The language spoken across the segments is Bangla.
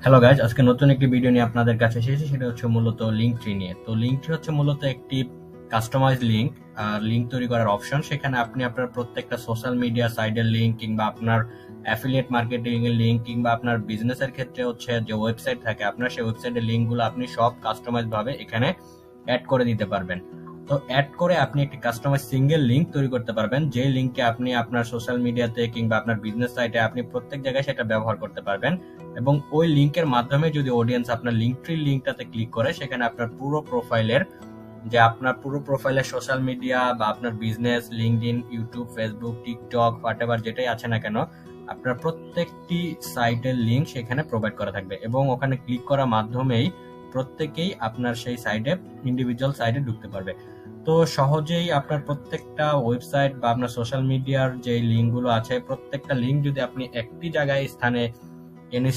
হ্যালো গাইজ, আজকে নতুন একটি ভিডিও নিয়ে আপনাদের কাছে এসেছি। সেটা হচ্ছে মূলত লিঙ্কট্রি নিয়ে। তো লিঙ্কট্রি হচ্ছে মূলত একটি কাস্টমাইজ লিঙ্ক তৈরি করার অপশন। সেখানে আপনি আপনার প্রত্যেকটা সোশ্যাল মিডিয়া সাইটের লিঙ্ক কিংবা আপনার অ্যাফিলিয়েট মার্কেটিং এর লিঙ্ক কিংবা আপনার বিজনেসের ক্ষেত্রে হচ্ছে যে ওয়েবসাইট থাকে আপনার, সেই ওয়েবসাইটের লিঙ্কগুলো আপনি সব কাস্টমাইজ ভাবে এখানে অ্যাড করে দিতে পারবেন। তো অ্যাড করে আপনি একটি কাস্টমাইজ সিঙ্গেল লিঙ্ক তৈরি করতে পারবেন, যে লিঙ্কে আপনি আপনার সোশ্যাল মিডিয়াতে কিংবা আপনার বিজনেস সাইটে আপনি প্রত্যেক জায়গায় সেটা ব্যবহার করতে পারবেন। এবং ওই লিংকের মাধ্যমে যদি অডিয়েন্স আপনার লিঙ্কট্রি লিঙ্কটাতে ক্লিক করে, সেখানে আপনার পুরো প্রোফাইলের সোশ্যাল মিডিয়া বা আপনার business, LinkedIn, YouTube, Facebook, TikTok, whatever যেটাই আছে না কেন, আপনার প্রত্যেকটি সাইটের লিঙ্ক সেখানে প্রোভাইড করা থাকবে এবং ওখানে ক্লিক করার মাধ্যমেই প্রত্যেকেই আপনার সেই সাইটে ইন্ডিভিজুয়াল সাইটে ঢুকতে পারবে। তো সহজেই আপনার প্রত্যেকটা ওয়েবসাইট বা আপনার সোশ্যাল মিডিয়ার যে লিঙ্কগুলো আছে, প্রত্যেকটা লিঙ্ক যদি আপনি একটি জায়গায় স্থানে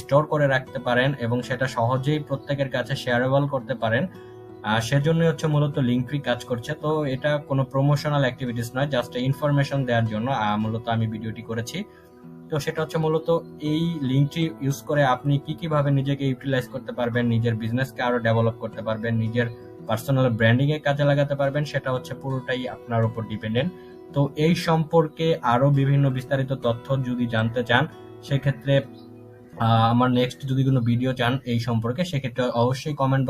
স্টোর করে রাখতে পারেন এবং সেটা সহজেই প্রত্যেকের কাছে শেয়ারেবল করতে পারেন, সেজন্য হচ্ছে মূলত লিঙ্কট্রি কাজ করছে। তো এটা কোনো প্রমোশনাল অ্যাক্টিভিটিস নয়, জাস্ট ইনফরমেশন দেওয়ার জন্য মূলত আমি ভিডিওটি করেছি। তো সেটা হচ্ছে মূলত এই লিঙ্কটি ইউজ করে আপনি কি কিভাবে নিজেকে ইউটিলাইজ করতে পারবেন, নিজের বিজনেসকে আরো ডেভেলপ করতে পারবেন, নিজের পার্সোনাল ব্র্যান্ডিং এ কাজে লাগাতে পারবেন, সেটা হচ্ছে পুরোটাই আপনার উপর ডিপেন্ডেন্ট। তো এই সম্পর্কে আরো বিভিন্ন বিস্তারিত তথ্য যদি জানতে চান, সেক্ষেত্রে আমার নেক্সট যদি কোনো ভিডিও চান এই সম্পর্কে, সেক্ষেত্রে অবশ্যই কমেন্ট